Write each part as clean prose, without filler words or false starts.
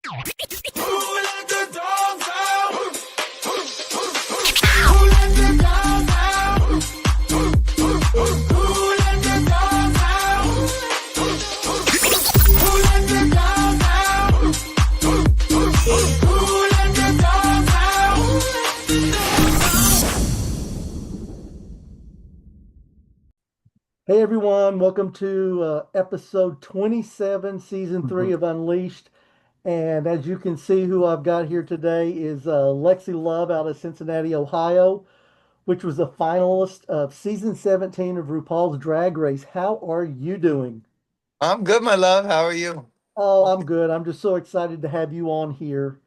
Who let the dogs out? Who let the dogs out? Who let the dogs out? Who let the dogs out? Who let the dogs out? Hey everyone, welcome to episode 27, season 3 of Unleashed. And as you can see, who I've got here today is Lexi Love out of Cincinnati, Ohio, which was a finalist of season 17 of RuPaul's Drag Race. How are you doing? I'm good, my love. How are you? Oh, I'm good. I'm just so excited to have you on here.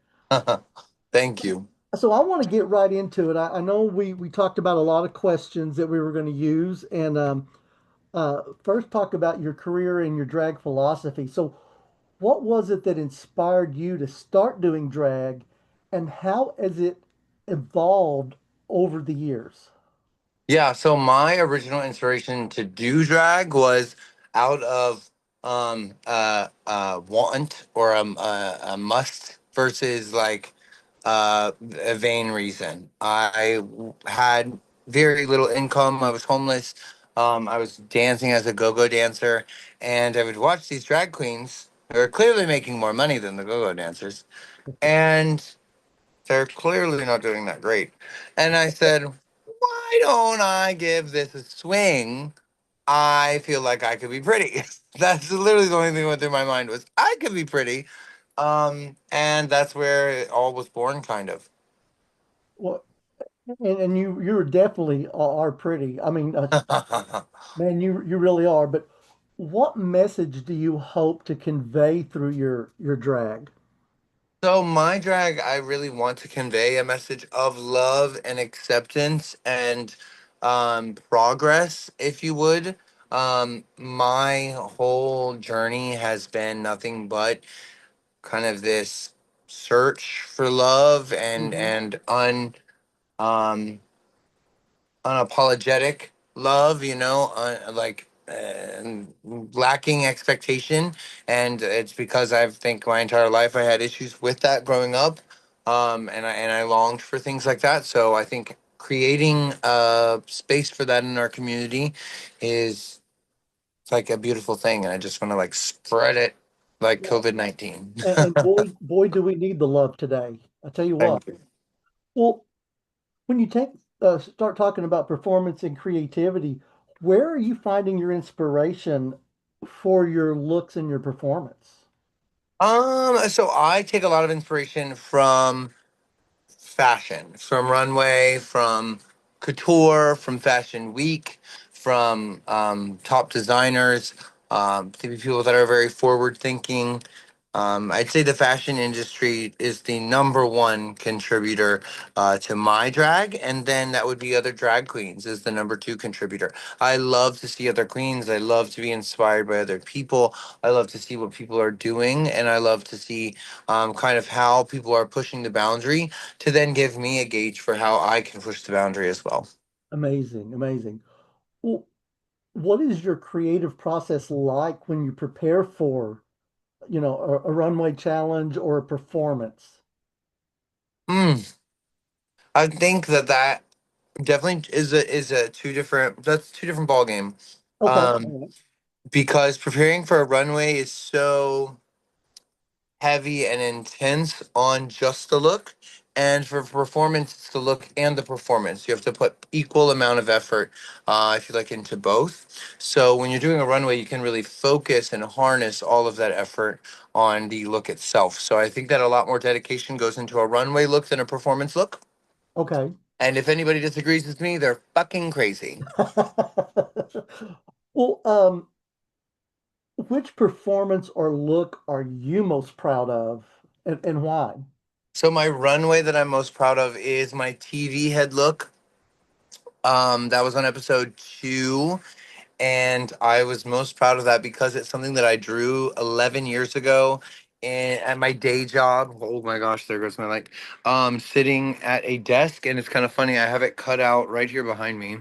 Thank you. So I want to get right into it. I know we talked about a lot of questions that we were going to use, and first talk about your career and your drag philosophy. So what was it that inspired you to start doing drag, and how has it evolved over the years? Yeah, so my original inspiration to do drag was out of want or a must versus like a vain reason. Had very little income. I was homeless. I was dancing as a go-go dancer, and I would watch these drag queens who are clearly making more money than the go-go dancers. And they're clearly not doing that great. And I said, why don't I give this a swing? I feel like I could be pretty. That's literally the only thing that went through my mind was I could be pretty. And that's where it all was born, kind of. Well, and you definitely are pretty. I mean, man, you really are. But what message do you hope to convey through your drag? So my drag, I really want to convey a message of love and acceptance and progress, if you would. My whole journey has been nothing but kind of this search for love and Hmm. um unapologetic love, lacking expectation. And it's because I think my entire life I had issues with that growing up. And I longed for things like that. So I think creating a space for that in our community is it's like a beautiful thing. And I just want to like spread it like Well, COVID-19. and boy, do we need the love today. I tell you what. Thank you. Well, when you start talking about performance and creativity, where are you finding your inspiration for your looks and your performance? So I take a lot of inspiration from fashion, from runway, from couture, from fashion week, from top designers, people that are very forward thinking. I'd say the fashion industry is the number one contributor to my drag, and then that would be other drag queens is the number two contributor. I love to see other queens. I love to be inspired by other people. I love to see what people are doing, and I love to see kind of how people are pushing the boundary to then give me a gauge for how I can push the boundary as well. Amazing, amazing. Well, what is your creative process like when you prepare for, a runway challenge or a performance? Mm, I think that definitely is a two different ball game. Okay. Um, All right. because preparing for a runway is so heavy and intense on just the look, and for performance it's the look and the performance. You have to put equal amount of effort, I feel like, into both. So when you're doing a runway you can really focus and harness all of that effort on the look itself. So I think that a lot more dedication goes into a runway look than a performance look. Okay. And if anybody disagrees with me, they're fucking crazy. Well, which performance or look are you most proud of, and why? So my runway that I'm most proud of is my TV head look. That was on episode 2, and I was most proud of that because it's something that I drew 11 years ago and at my day job. Oh my gosh, there goes my light. Sitting at a desk, and it's kind of funny. I have it cut out right here behind me.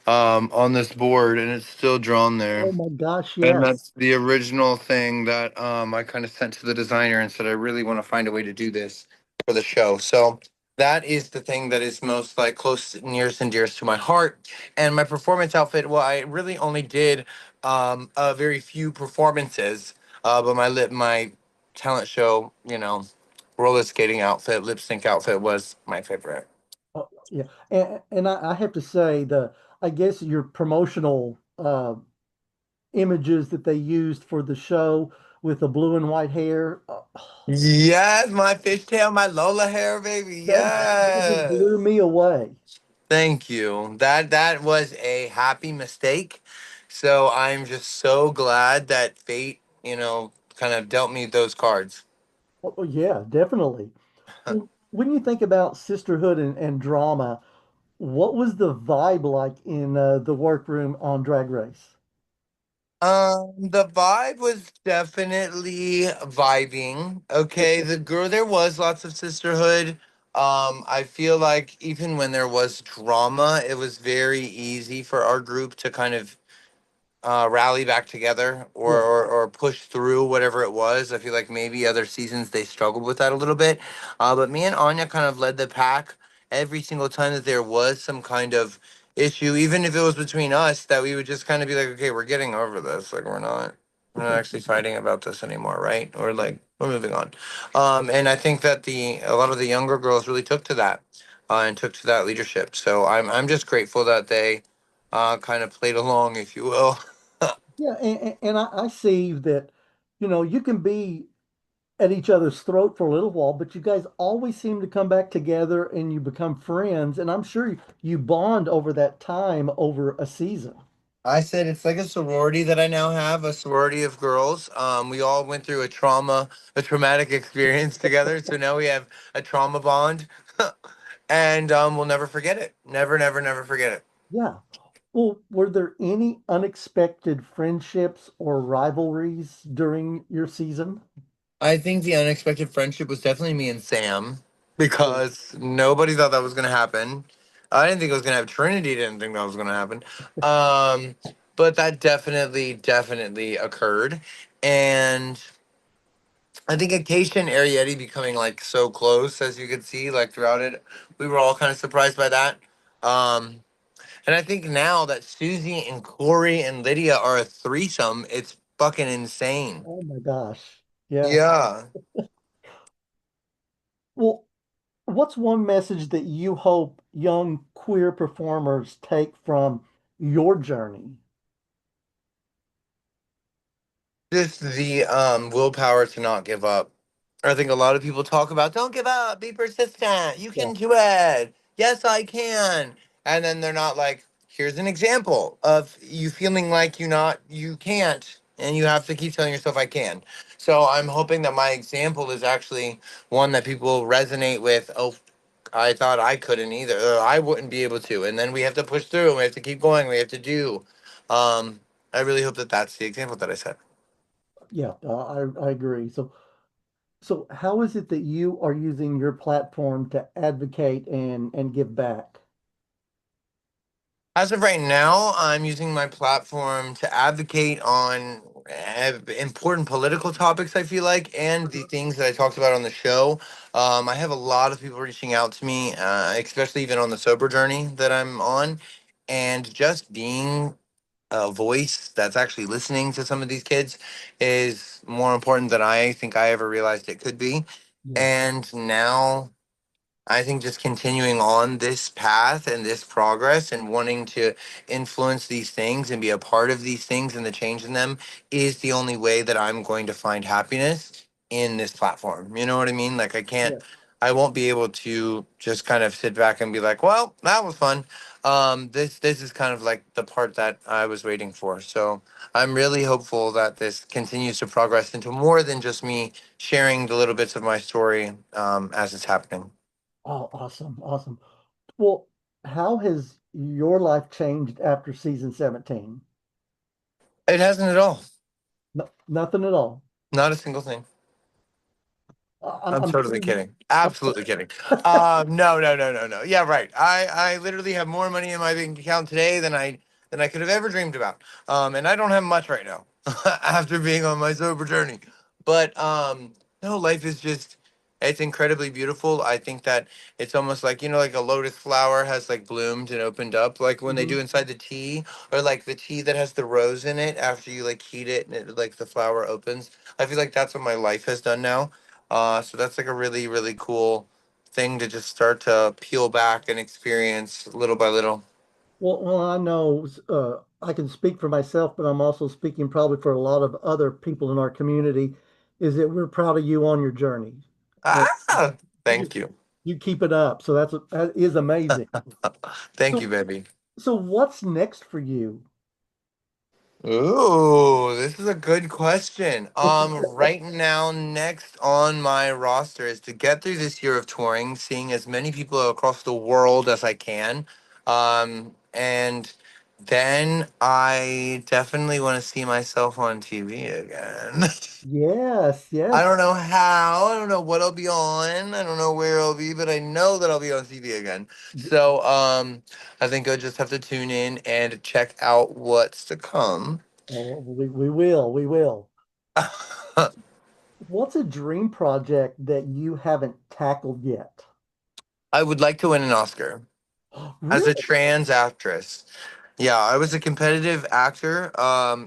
on this board, and it's still drawn there. Oh my gosh, And yes. that's the original thing that I kind of sent to the designer and said I really want to find a way to do this for the show. So that is the thing that is most like close, nearest, and dearest to my heart. And my performance outfit, well, I really only did a very few performances, but my talent show, roller skating outfit, lip sync outfit was my favorite. Oh, yeah. And I have to say I guess your promotional images that they used for the show with the blue and white hair, Yes, my fishtail, my Lola hair, baby. that just blew Yes. me away. Thank you. That was a happy mistake. So I'm just so glad that fate, kind of dealt me those cards. Oh, yeah, definitely. Well, when you think about sisterhood and drama, what was the vibe like in the workroom on Drag Race? The vibe was definitely vibing. Okay, there was lots of sisterhood. I feel like even when there was drama, it was very easy for our group to kind of rally back together Yeah, or push through whatever it was. I feel like maybe other seasons they struggled with that a little bit. But me and Anya kind of led the pack every single time that there was some kind of issue, even if it was between us, that we would just kind of be like, okay, we're getting over this. Like we're not actually fighting about this anymore, right? Or like we're moving on. And I think that a lot of the younger girls really took to that. And took to that leadership. So I'm just grateful that they kind of played along, if you will. yeah, and I see that, you can be at each other's throat for a little while, but you guys always seem to come back together and you become friends. And I'm sure you bond over that time over a season. I said it's like a sorority that I now have, a sorority of girls. We all went through a traumatic experience together. So now we have a trauma bond. And we'll never forget it. Never, never, never forget it. Yeah. Well, were there any unexpected friendships or rivalries during your season? I think the unexpected friendship was definitely me and Sam Oh, because nobody thought that was going to happen. I didn't think it was going to have Trinity, didn't think that was going to happen. Um, but that definitely, definitely occurred. And I think Acacia and Arietti becoming like so close, as you could see, like throughout it, we were all kind of surprised by that. Um, and I think now that Susie and Corey and Lydia are a threesome, it's fucking insane. oh my gosh. Yeah. Yeah. Well, what's one message that you hope young queer performers take from your journey? Just the willpower to not give up. I think a lot of people talk about don't give up, be persistent, you Yeah. can do it. Yes, I can. And then they're not like, here's an example of you feeling like you can't, and you have to keep telling yourself I can. So I'm hoping that my example is actually one that people resonate with. Oh, I thought I couldn't either. Or I wouldn't be able to. And then we have to push through and we have to keep going. We have to do. Um, I really hope that that's the example that I set. Yeah, I agree. So how is it that you are using your platform to advocate and give back? As of right now, I'm using my platform to advocate on important political topics, I feel like, and the things that I talked about on the show. I have a lot of people reaching out to me, especially even on the sober journey that I'm on, and just being a voice that's actually listening to some of these kids is more important than I think I ever realized it could be. Yeah. And now I think just continuing on this path and this progress and wanting to influence these things and be a part of these things and the change in them is the only way that I'm going to find happiness in this platform. You know what I mean? Like Yeah. I won't be able to just kind of sit back and be like, well, that was fun. This is kind of like the part that I was waiting for. So I'm really hopeful that this continues to progress into more than just me sharing the little bits of my story as it's happening. Oh, awesome. Awesome. Well, how has your life changed after season 17? It hasn't at all. No, nothing at all. Not a single thing. I'm I'm sure totally you. kidding. Absolutely kidding. No, no, no, no, no. Yeah, right. I literally have more money in my bank account today than I could have ever dreamed about. And I don't have much right now after being on my sober journey. But no, life is just it's incredibly beautiful. I think that it's almost like like a lotus flower has like bloomed and opened up, like when they Mhm. do inside the tea, or like the tea that has the rose in it after you like heat it and it like the flower opens. I feel like that's what my life has done now. So that's like a really, really cool thing to just start to peel back and experience little by little. Well, I know I can speak for myself, but I'm also speaking probably for a lot of other people in our community, is that we're proud of you on your journey. And Ah, you, thank you. you keep it up. So that is amazing. Thank you, So, baby. so what's next for you? Ooh, this is a good question. Right now, next on my roster is to get through this year of touring, seeing as many people across the world as I can. And then I definitely want to see myself on TV again. Yes, I yes. don't know how. I don't know what I'll be on. I don't know where I'll be, but I know that I'll be on TV again. So, I think I'll just have to tune in and check out what's to come. Oh, we will. What's a dream project that you haven't tackled yet? I would like to win an Oscar as a Really? trans actress. Yeah, I was a competitive actor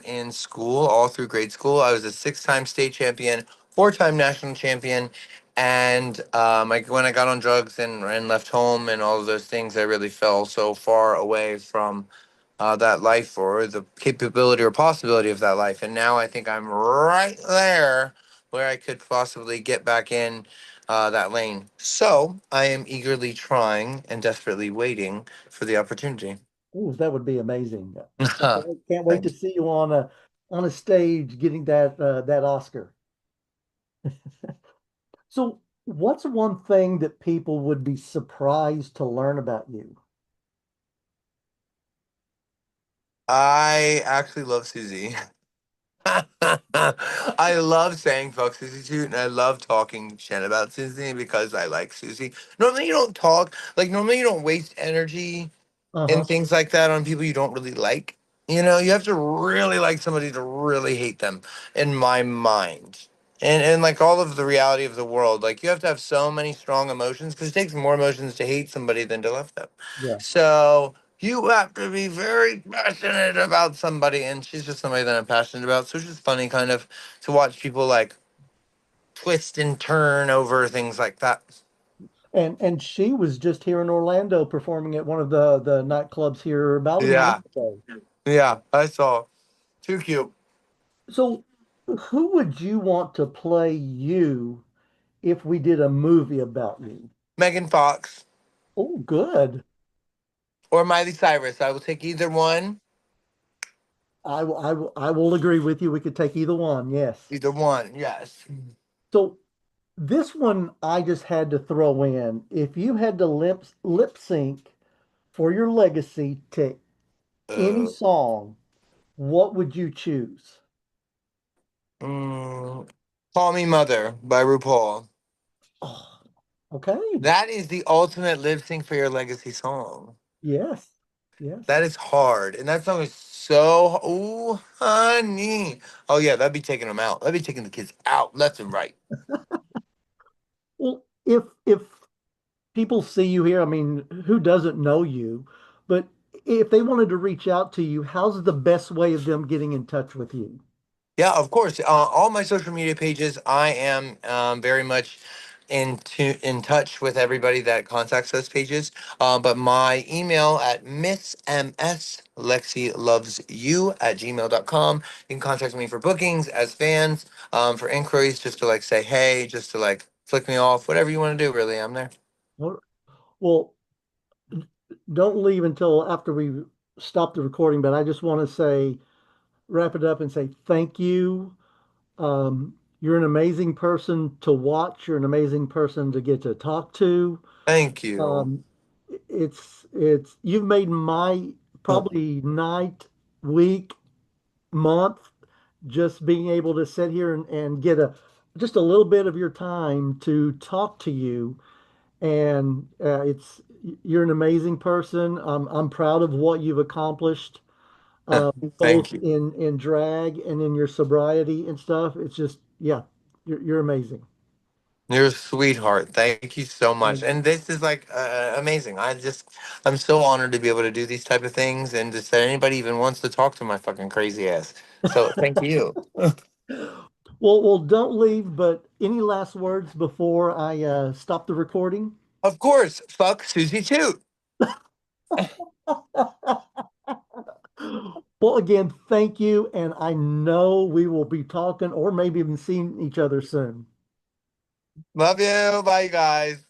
in school, all through grade school. I was a six-time state champion, four-time national champion, and when I got on drugs and left home and all of those things, I really fell so far away from that life or the capability or possibility of that life. And now I think I'm right there where I could possibly get back in that lane. So I am eagerly trying and desperately waiting for the opportunity. Oh, that would be amazing. Can't wait to Thank you. see you on a stage getting that Oscar. So, what's one thing that people would be surprised to learn about you? I actually love Susie. I love saying fuck Susie Toot and I love talking shit about Susie because I like Susie. Normally you don't talk, like normally you don't waste energy and Uh-huh. things like that on people you don't really like. You have to really like somebody to really hate them, in my mind. And like all of the reality of the world, like you have to have so many strong emotions because it takes more emotions to hate somebody than to love them. Yeah. So you have to be very passionate about somebody, and she's just somebody that I'm passionate about. So it's just funny, kind of, to watch people like twist and turn over things like that. And she was just here in Orlando performing at one of the nightclubs here about a month Yeah, ago. yeah, I saw. Too cute. So, who would you want to play you if we did a movie about you? Megan Fox. Oh, good. Or Miley Cyrus. I will take either one. I will agree with you. We could take either one. Yes. Either one, yes. So this one I just had to throw in. If you had to lip sync for your legacy to any Uh, song, what would you choose? mm, Call Me Mother by RuPaul. Oh, okay. That is the ultimate lip sync for your legacy song. Yes. Yes. That is hard. And that song is so, ooh, honey. Oh, yeah, that'd be taking them out. That'd be taking the kids out left and right. Well, if people see you here, I mean, who doesn't know you? But if they wanted to reach out to you, how's the best way of them getting in touch with you? Yeah, of course. All my social media pages, I am very much in touch with everybody that contacts those pages. But my email at Miss MS Lexi Loves You at gmail.com. You can contact me for bookings as fans, for inquiries, just to like say hey, just to like flick me off, whatever you want to do. Really, I'm there. Well, don't leave until after we stop the recording, but I just want to say, wrap it up and say thank you. You're an amazing person to watch. You're an amazing person to get to talk to. Thank you. Um, you've made my probably night, week, month, just being able to sit here and get just a little bit of your time to talk to you. And you're an amazing person. I'm proud of what you've accomplished, both Thank you. in drag and in your sobriety and stuff. It's just, yeah, you're amazing. You're a sweetheart. Thank you so much. And And this is like amazing. I'm so honored to be able to do these type of things and just that anybody even wants to talk to my fucking crazy ass. So thank you. well, don't leave. But any last words before I stop the recording? Of course, fuck Susie too. Well, again, thank you, and I know we will be talking or maybe even seeing each other soon. Love you. Bye, guys.